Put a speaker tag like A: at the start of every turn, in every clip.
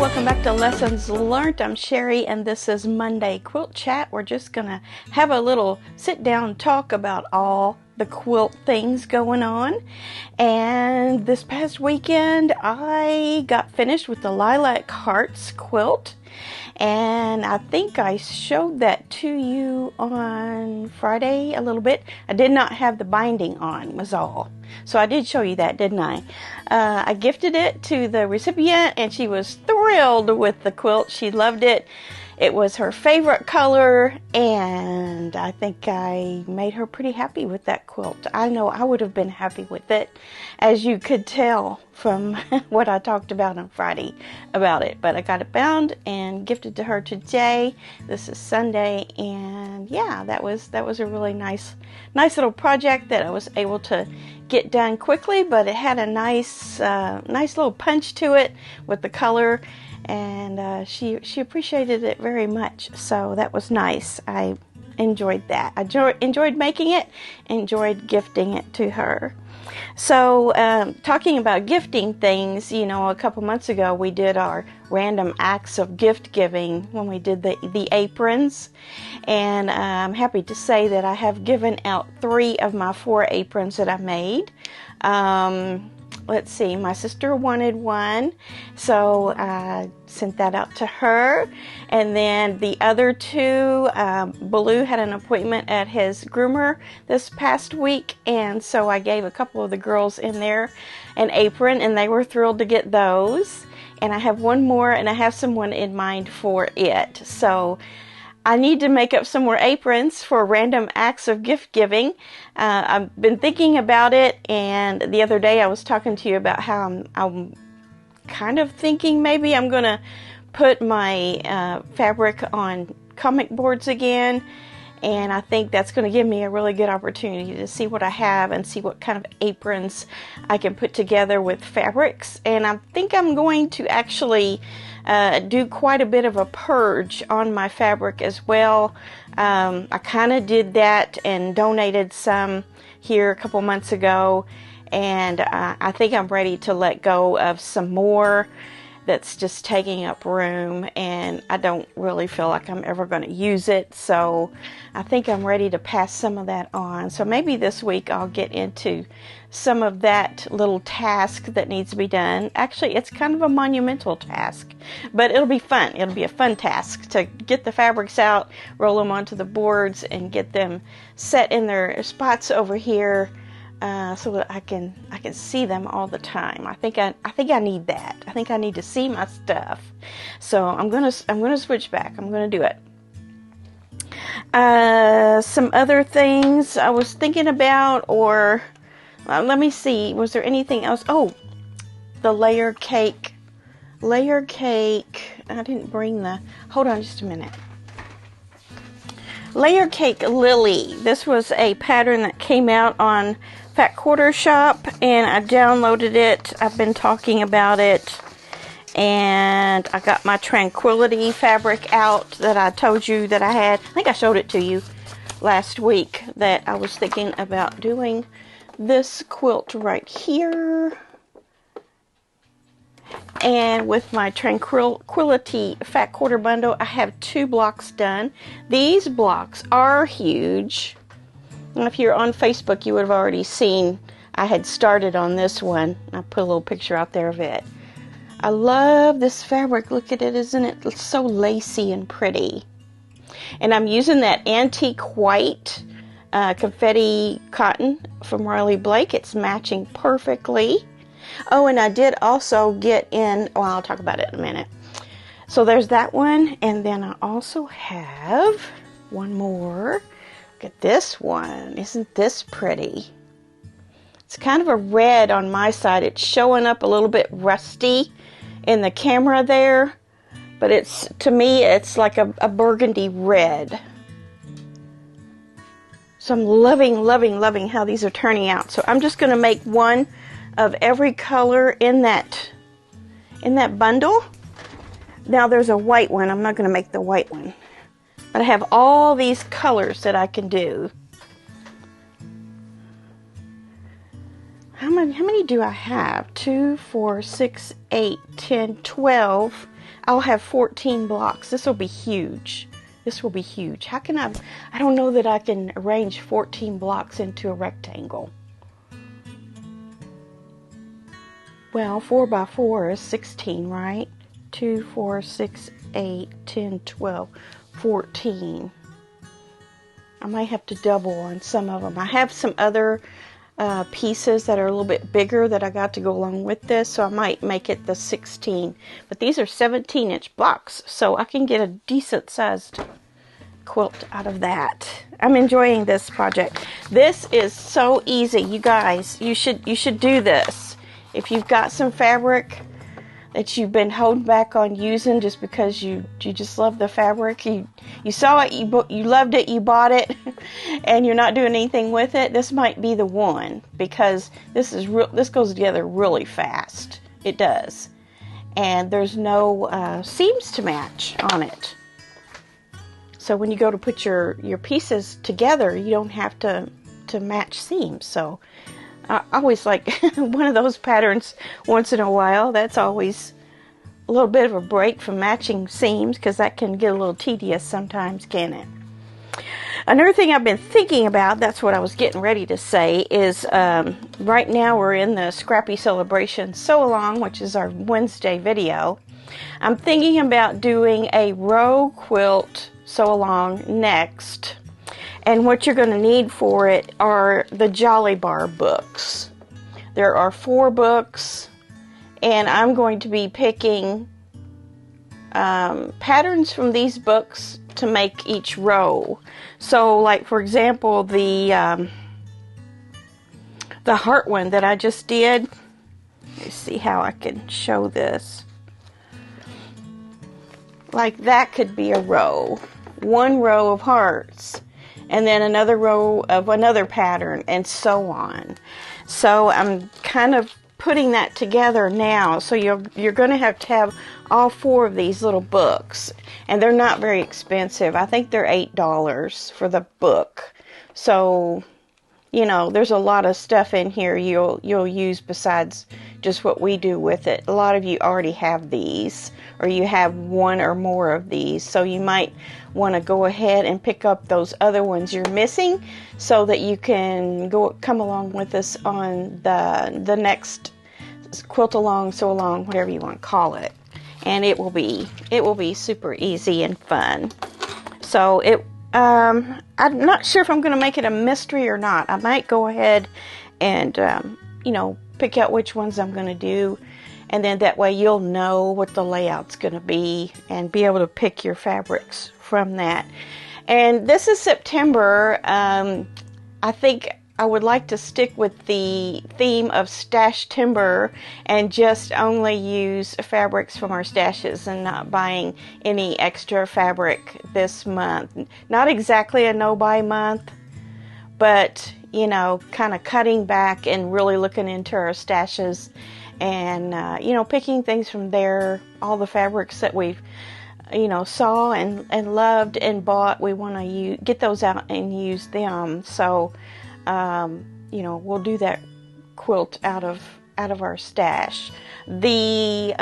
A: welcome back to Lessons Learned. I'm Sherry and this is Monday Quilt Chat. We're just gonna have a little sit down talk about all the quilt things going on. And this past weekend I got finished with the Lilac Hearts quilt, and I think I showed that to you on Friday a little bit. I did not have the binding on, was all. So I did show you that, didn't I? I gifted it to the recipient and she was thrilled with the quilt. She loved it. It was her favorite color, and I think I made her pretty happy with that quilt. I know I would have been happy with it, as you could tell from what I talked about on Friday about it. But I got it bound and gifted to her today. This is Sunday, and yeah, that was a really nice little project that I was able to get done quickly, but it had a nice little punch to it with the color. And she appreciated it very much, so that was nice. I enjoyed that. I enjoyed making it, enjoyed gifting it to her. So talking about gifting things, you know, a couple months ago we did our random acts of gift giving when we did the aprons, and I'm happy to say that I have given out 3 of my 4 aprons that I made. Let's see, my sister wanted one, so I sent that out to her. And then the other 2, Baloo had an appointment at his groomer this past week, and so I gave a couple of the girls in there an apron, and they were thrilled to get those. And I have one more, and I have someone in mind for it. So I need to make up some more aprons for random acts of gift giving. I've been thinking about it, and the other day I was talking to you about how I'm kind of thinking maybe I'm going to put my fabric on comic boards again, and I think that's going to give me a really good opportunity to see what I have and see what kind of aprons I can put together with fabrics. And I think I'm going to actually do quite a bit of a purge on my fabric as well. I kind of did that and donated some here a couple months ago, and I think I'm ready to let go of some more that's just taking up room, and I don't really feel like I'm ever going to use it, so I think I'm ready to pass some of that on. So maybe this week I'll get into some of that little task that needs to be done. Actually, it's kind of a monumental task, but it'll be fun. It'll be a fun task to get the fabrics out, roll them onto the boards, and get them set in their spots over here, so that I can see them all the time. I think I need that. I think I need to see my stuff. So I'm gonna switch back. I'm gonna do it. Some other things I was thinking about, or let me see. Was there anything else? Oh, the layer cake. Layer cake. I didn't bring the. Hold on, just a minute. Layer Cake Lily. This was a pattern that came out on Fat Quarter Shop, and I downloaded it. I've been talking about it, and I got my Tranquility fabric out that I told you that I had. I think I showed it to you last week, that I was thinking about doing this quilt right here. And with my Tranquility Fat Quarter bundle, I have 2 blocks done. These blocks are huge. And if you're on Facebook, you would have already seen I had started on this one. I put a little picture out there of it. I love this fabric. Look at it, isn't it? It's so lacy and pretty. And I'm using that antique white confetti cotton from Riley Blake. It's matching perfectly. Oh, and I did also get in, well, I'll talk about it in a minute. So there's that one, and then I also have one more. Look at this one. Isn't this pretty? It's kind of a red on my side. It's showing up a little bit rusty in the camera there, but it's, to me, it's like a burgundy red. So I'm loving how these are turning out. So I'm just going to make one of every color in that bundle. Now there's a white one. I'm not going to make the white one, but I have all these colors that I can do. How many do I have? 2, 4, 6, 8, 10, 12. I'll have 14 blocks. This will be huge. This will be huge. How can I don't know that I can arrange 14 blocks into a rectangle. Well, 4 by 4 is 16, right? 2, 4, 6, 8, 10, 12, 14. I might have to double on some of them. I have some other pieces that are a little bit bigger that I got to go along with this, so I might make it the 16. But these are 17-inch blocks, so I can get a decent sized quilt out of that. I'm enjoying this project. This is so easy, you guys. You should do this. If you've got some fabric that you've been holding back on using just because you just love the fabric, you saw it, you loved it, you bought it, and you're not doing anything with it, this might be the one, because this goes together really fast. It does. And there's no seams to match on it. So when you go to put your pieces together, you don't have to match seams. So I always like one of those patterns once in a while. That's always a little bit of a break from matching seams, because that can get a little tedious sometimes, can it? Another thing I've been thinking about, that's what I was getting ready to say, is right now we're in the Scrappy Celebration Sew Along, which is our Wednesday video. I'm thinking about doing a row quilt sew along next. And what you're going to need for it are the Jolly Bar books. There are 4 books, and I'm going to be picking patterns from these books to make each row. So, like for example, the heart one that I just did. Let's see how I can show this. Like that could be a row. One row of hearts, and then another row of another pattern, and so on. So I'm kind of putting that together now. So you're going to have all 4 of these little books, and they're not very expensive. I think they're $8 for the book. So, you know, there's a lot of stuff in here you'll use besides just what we do with it. A lot of you already have these, or you have one or more of these, so you might want to go ahead and pick up those other ones you're missing, so that you can come along with us on the next quilt along, sew along, whatever you want to call it, and it will be super easy and fun. So I'm not sure if I'm going to make it a mystery or not. I might go ahead and pick out which ones I'm going to do, and then that way you'll know what the layout's going to be and be able to pick your fabrics from that. And this is September. I think I would like to stick with the theme of stash timber and just only use fabrics from our stashes and not buying any extra fabric this month. Not exactly a no-buy month, but kind of cutting back and really looking into our stashes and picking things from there. All the fabrics that we've saw and loved and bought, we want to get those out and use them. So we'll do that quilt out of our stash. The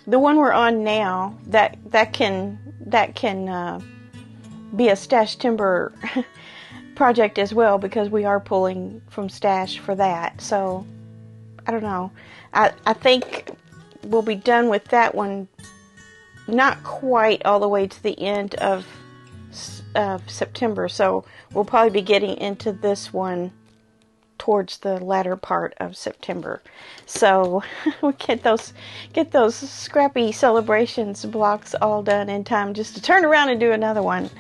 A: one we're on now, that can be a stash timber project as well, because we are pulling from stash for that. So I don't know. I think we'll be done with that one, not quite all the way to the end of September, so we'll probably be getting into this one towards the latter part of September. So we get those scrappy celebrations blocks all done in time just to turn around and do another one.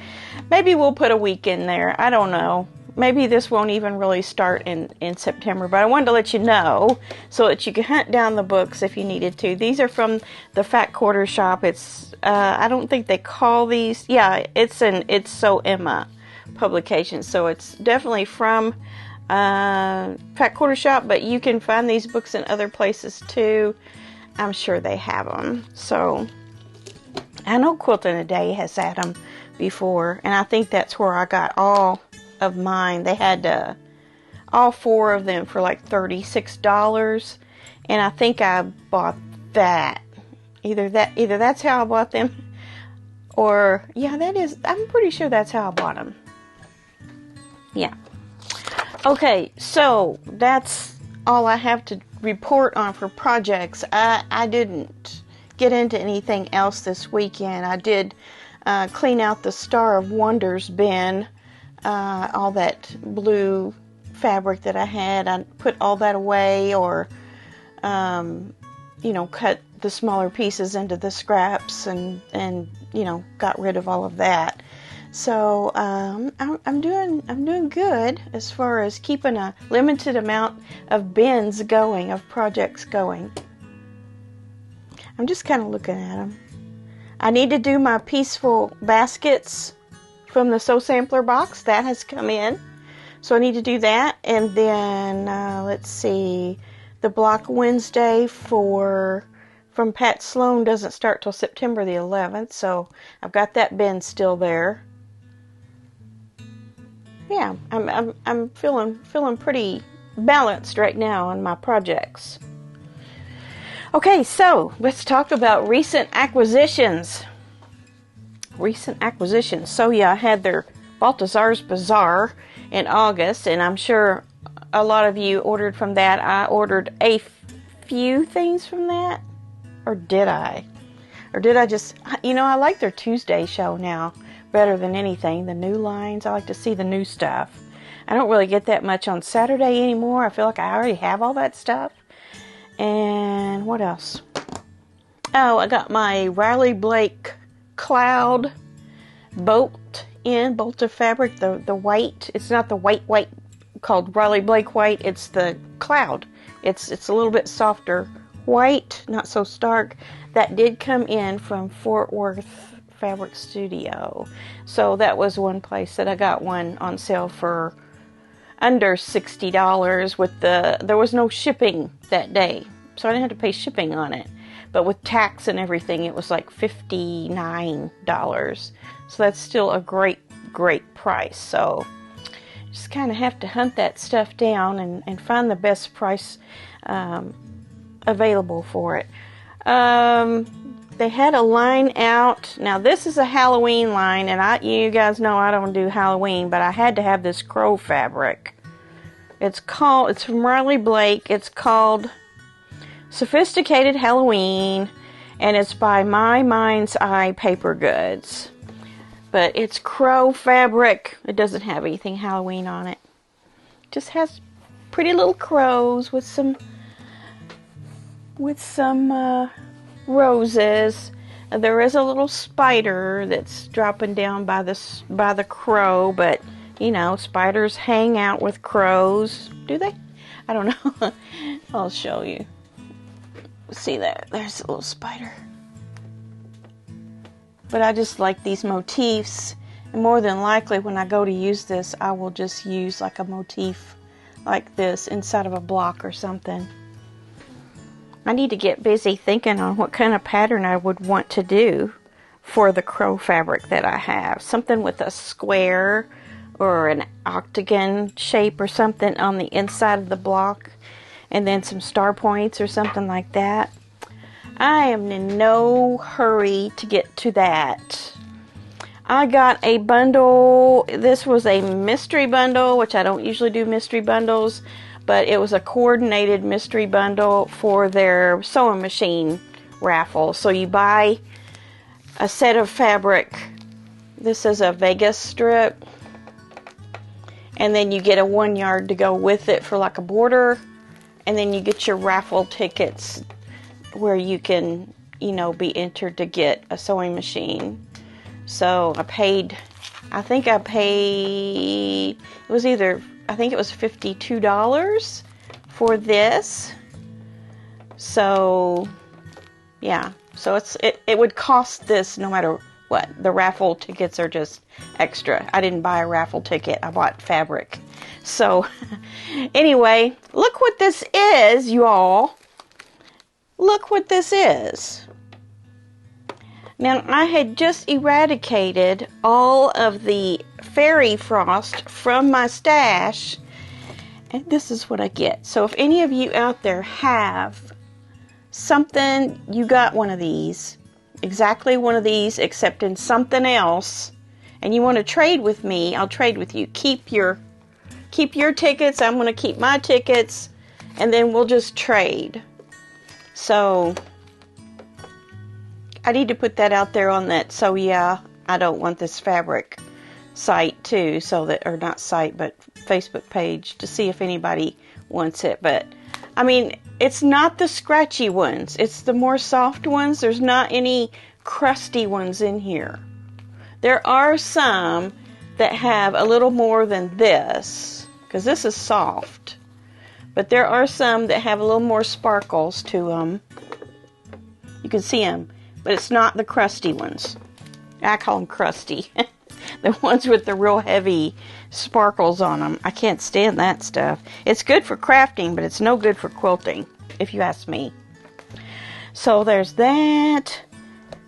A: Maybe we'll put a week in there. I don't know. Maybe this won't even really start in September, but I wanted to let you know so that you can hunt down the books if you needed to. These are from the Fat Quarter Shop. It's I don't think they call these. Yeah, it's Sew Emma publication, so it's definitely from Fat Quarter Shop, but you can find these books in other places too. I'm sure they have them. So I know Quilting a Day has had them before, and I think that's where I got all of mine. They had all 4 of them for like $36, and I think I bought that. Either that's how I bought them, or yeah, I'm pretty sure that's how I bought them. Yeah. Okay, so that's all I have to report on for projects. I didn't get into anything else this weekend. I did clean out the Star of Wonders bin, all that blue fabric that I had. I put all that away, or cut the smaller pieces into the scraps, and got rid of all of that. So I'm doing good as far as keeping a limited amount of bins going, of projects going. I'm just kind of looking at them. I need to do my peaceful baskets from the Sew Sampler box. That has come in, so I need to do that. And then let's see, the Block Wednesday from Pat Sloan doesn't start till September the 11th, so I've got that bin still there. Yeah, I'm feeling pretty balanced right now on my projects. Okay, so let's talk about recent acquisitions. So yeah, I had their Balthazar's Bazaar in August, and I'm sure a lot of you ordered from that. I ordered a few things from that. Or did I? Or did I just, I like their Tuesday show now better than anything. The new lines, I like to see the new stuff. I don't really get that much on Saturday anymore. I feel like I already have all that stuff. And what else? Oh, I got my Riley Blake Cloud bolted fabric, the white. It's not the white called Riley Blake white. It's the Cloud. It's a little bit softer white, not so stark. That did come in from Fort Worth Fabric Studio. So that was one place that I got one on sale for under $60 there was no shipping that day. So I didn't have to pay shipping on it. But with tax and everything, it was like $59. So that's still a great price. So just kind of have to hunt that stuff down and find the best price available for it. They had a line out. Now this is a Halloween line, and you guys know I don't do Halloween, but I had to have this crow fabric. It's from Riley Blake. It's called Sophisticated Halloween, and it's by My Mind's Eye Paper Goods. But it's crow fabric. It doesn't have anything Halloween on it. It just has pretty little crows with some roses. There is a little spider that's dropping down by the crow, but spiders hang out with crows. Do they? I don't know. I'll show you. See that? There's a little spider. But I just like these motifs, and more than likely when I go to use this, I will just use like a motif like this inside of a block or something. I need to get busy thinking on what kind of pattern I would want to do for the crow fabric that I have. Something with a square or an octagon shape or something on the inside of the block, and then some star points or something like that. I am in no hurry to get to that. I got a bundle. This was a mystery bundle, which I don't usually do mystery bundles, but it was a coordinated mystery bundle for their sewing machine raffle. So you buy a set of fabric. This is a Vegas strip, and then you get a 1 yard to go with it for like a border, and then you get your raffle tickets where you can, be entered to get a sewing machine. So I think it was $52 for this. So yeah, so it would cost this no matter what. The raffle tickets are just extra. I didn't buy a raffle ticket. I bought fabric. So anyway, look what this is, you all. Look what this is. Now, I had just eradicated all of the fairy frost from my stash, and this is what I get. So if any of you out there have something, you got one of these, exactly one of these, except in something else, and you want to trade with me, I'll trade with you. Keep your tickets, I'm going to keep my tickets, and then we'll just trade. So I need to put that out there on that. So yeah, I don't want this fabric site too, so that, or not site, but Facebook page, to see if anybody wants it. But I mean, it's not the scratchy ones, it's the more soft ones. There's not any crusty ones in here. There are some that have a little more than this, because this is soft, but there are some that have a little more sparkles to them. You can see them, but it's not the crusty ones. I call them crusty. The ones with the real heavy sparkles on them. I can't stand that stuff. It's good for crafting, but it's no good for quilting, if you ask me. So there's that.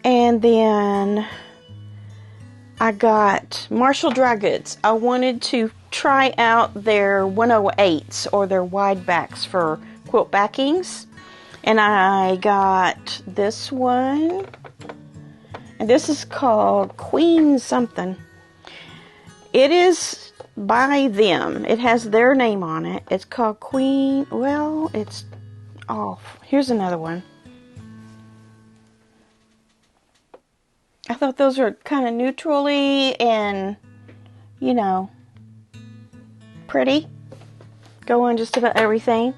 A: And then I got Marshall Dry Goods. I wanted to try out their 108s, or their wide backs for quilt backings. And I got this one. And this is called Queen something. It is by them. It has their name on it. It's called Queen. Well, it's off. Here's another one. I thought those were kind of neutrally and, you know, pretty. Go on just about everything.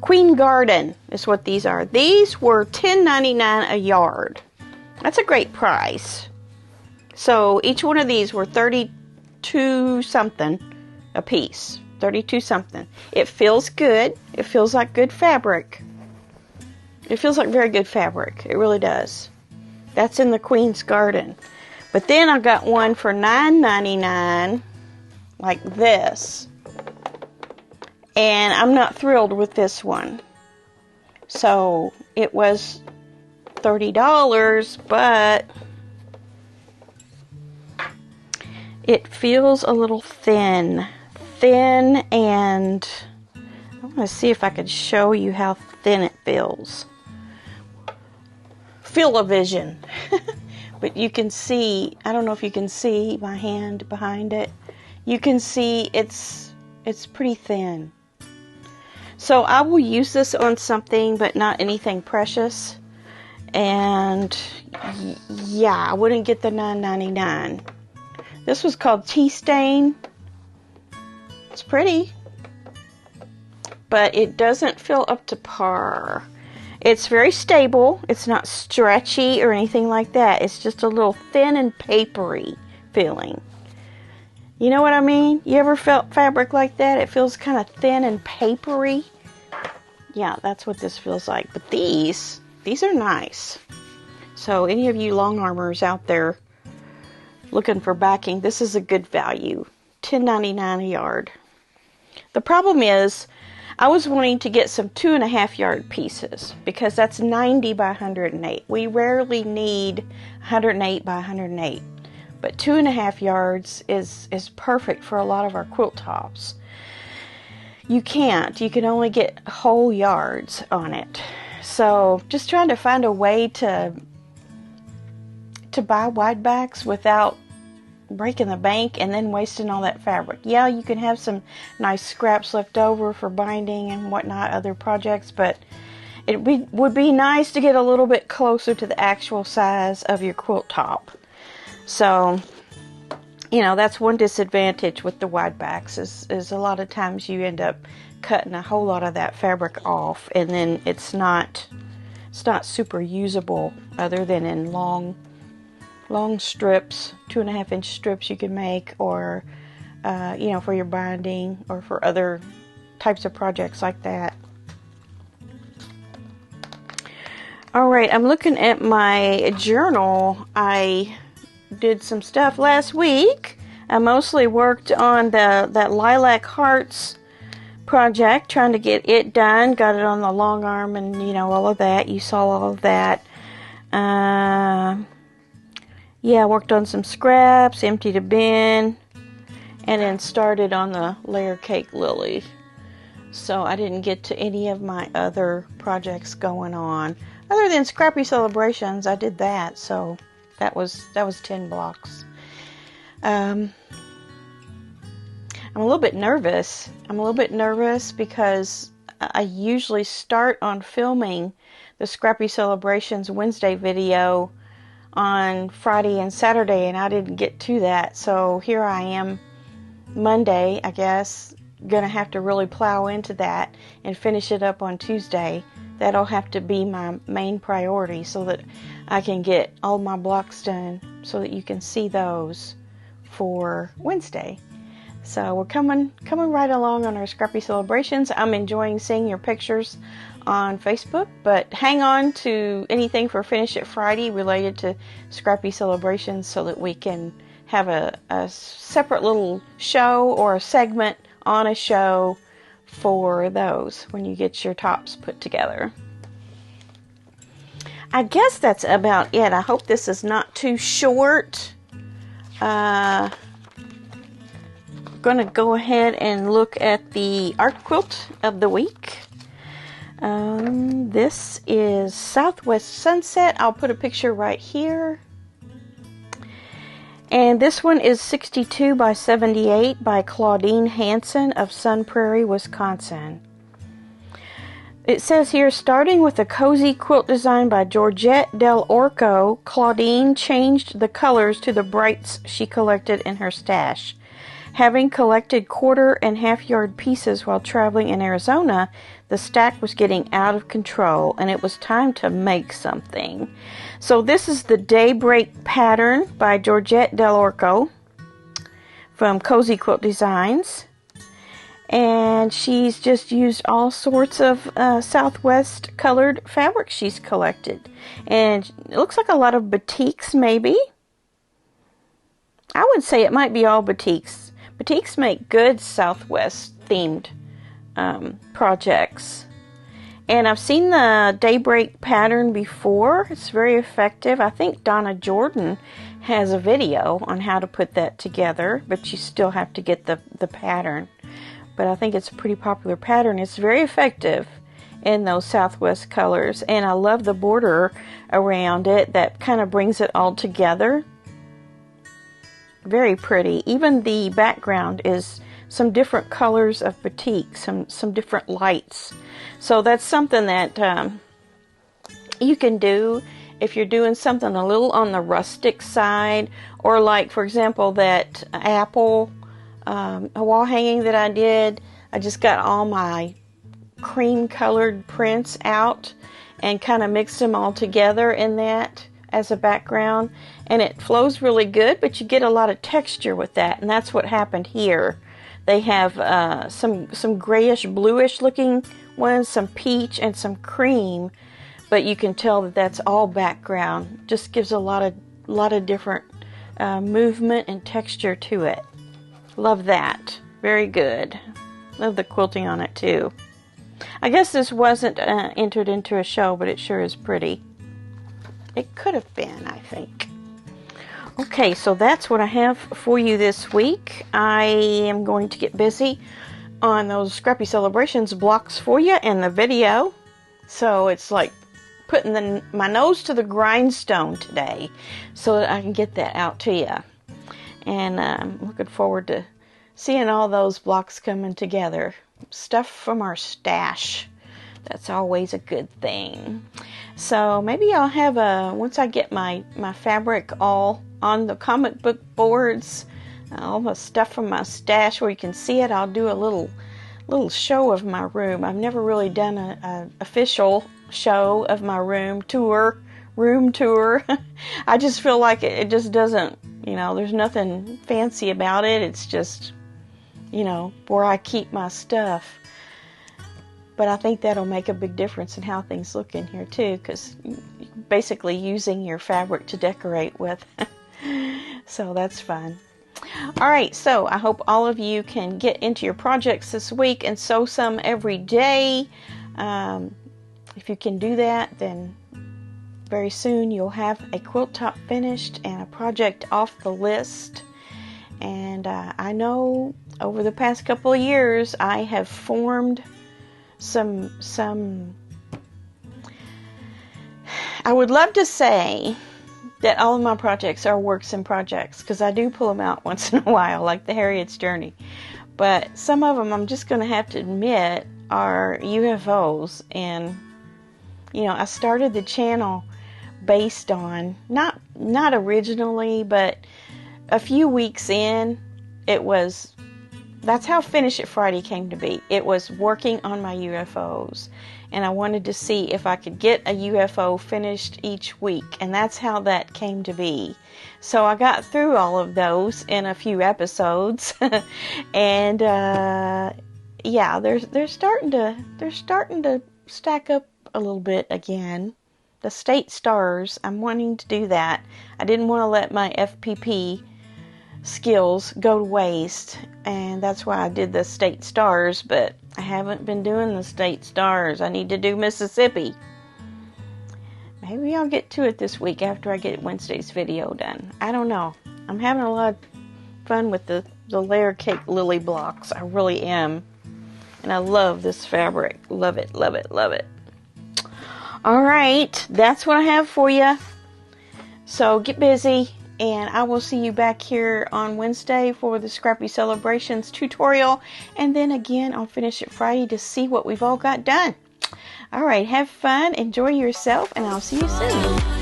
A: Queen Garden is what these are. These were $10.99 a yard. That's a great price. So each one of these were 32 something a piece. 32 something. It feels good. It feels like good fabric. It feels like very good fabric. It really does. That's in the Queen's Garden. But then I got one for $9.99 like this. And I'm not thrilled with this one. So it was $30, but it feels a little thin, and I want to see if I could show you how thin it feels. Feel-o-vision. But you can see, I don't know if you can see my hand behind it. You can see it's pretty thin. So I will use this on something, but not anything precious. And yeah, I wouldn't get the $9.99. This was called Tea Stain. It's pretty, but it doesn't feel up to par. It's very stable. It's not stretchy or anything like that. It's just a little thin and papery feeling. You know what I mean? You ever felt fabric like that? It feels kind of thin and papery. Yeah, that's what this feels like. But these are nice. So any of you Longarmers out there looking for backing, this is a good value. $10.99 a yard. The problem is, I was wanting to get some 2.5 yard pieces, because that's 90 by 108. We rarely need 108 by 108. But 2.5 yards is perfect for a lot of our quilt tops. You can't. You can only get whole yards on it. So just trying to find a way to buy wide backs without breaking the bank and then wasting all that fabric. Yeah, you can have some nice scraps left over for binding and whatnot, other projects, but it would be nice to get a little bit closer to the actual size of your quilt top. So, you know, that's one disadvantage with the wide backs is a lot of times you end up cutting a whole lot of that fabric off, and then it's not super usable other than in long strips, 2.5 inch strips you can make, or you know, for your binding or for other types of projects like that. Alright, I'm looking at my journal. I did some stuff last week. I mostly worked on that Lilac Hearts project, trying to get it done. Got it on the long arm and, you know, all of that. You saw all of that. Yeah, I worked on some scraps, emptied a bin, and then started on the layer cake lily. so I didn't get to any of my other projects going on. Other than Scrappy Celebrations, I did that, so that was 10 blocks. I'm a little bit nervous. Because I usually start on filming the Scrappy Celebrations Wednesday video on Friday and Saturday, and I didn't get to that. So here I am Monday, I guess, gonna have to really plow into that and finish it up on Tuesday. That'll have to be my main priority so that I can get all my blocks done so that you can see those for Wednesday. So we're coming right along on our Scrappy Celebrations. I'm enjoying seeing your pictures on Facebook, but hang on to anything for Finish It Friday related to Scrappy Celebrations so that we can have a separate little show or a segment on a show for those when you get your tops put together. I guess that's about it. I hope this is not too short. Going to go ahead and look at the art quilt of the week. This is Southwest Sunset. I'll put a picture right here. And this one is 62 by 78 by Claudine Hanson of Sun Prairie, Wisconsin. It says here, starting with a cozy quilt design by Georgette Del Orco, Claudine changed the colors to the brights she collected in her stash. Having collected quarter and half-yard pieces while traveling in Arizona, the stack was getting out of control, and it was time to make something. So this is the Daybreak pattern by Georgette Del Orco from Cozy Quilt Designs. And she's just used all sorts of Southwest colored fabric she's collected. And it looks like a lot of batiks, maybe. I would say it might be all batiks. Batiks make good Southwest themed projects. And I've seen the Daybreak pattern before. It's very effective. I think Donna Jordan has a video on how to put that together, but you still have to get the pattern. But I think it's a pretty popular pattern. It's very effective in those Southwest colors. And I love the border around it that kind of brings it all together. Very pretty. Even the background is some different colors of batik, some different lights. So that's something that you can do if you're doing something a little on the rustic side, or like, for example, that apple a wall hanging that I did. I just got all my cream colored prints out and kind of mixed them all together in that as a background, and it flows really good, but you get a lot of texture with that, and that's what happened here. They have some grayish bluish looking ones, some peach and some cream, but you can tell that that's all background. Just gives a lot of different movement and texture to it. Love that. Very good. Love the quilting on it too. I guess this wasn't entered into a show, but it sure is pretty. It could have been, I think. Okay, so that's what I have for you this week. I am going to get busy on those Scrappy Celebrations blocks for you and the video. So it's like putting my nose to the grindstone today so that I can get that out to you. And I'm looking forward to seeing all those blocks coming together. Stuff from our stash. That's always a good thing. So maybe I'll have once I get my fabric all on the comic book boards, all the stuff from my stash where you can see it, I'll do a little show of my room. I've never really done an official show of my room tour. I just feel like it just doesn't, there's nothing fancy about it. It's just, where I keep my stuff. But I think that'll make a big difference in how things look in here too, because you're basically using your fabric to decorate with. So that's fun. Alright, so I hope all of you can get into your projects this week and sew some every day. If you can do that, then very soon you'll have a quilt top finished and a project off the list. And I know over the past couple of years I have formed I would love to say that all of my projects are works in projects, because I do pull them out once in a while, like the Harriet's Journey. But some of them, I'm just going to have to admit, are UFOs. And, you know, I started the channel based on, not originally, but a few weeks in, that's how Finish It Friday came to be. It was working on my UFOs. And I wanted to see if I could get a UFO finished each week. And that's how that came to be. So I got through all of those in a few episodes. And yeah, they're starting to stack up a little bit again. The state stars, I'm wanting to do that. I didn't want to let my FPP skills go to waste, and that's why I did the state stars, but I haven't been doing the state stars. I need to do Mississippi. Maybe I'll get to it this week after I get Wednesday's video done. I don't know. I'm having a lot of fun with the layer cake lily blocks. I really am. And I love this fabric. Love it, love it, love it. Alright, that's what I have for you. So get busy. And I will see you back here on Wednesday for the Scrappy Celebrations tutorial. And then again on Finish It Friday to see what we've all got done. All right, have fun, enjoy yourself, and I'll see you soon.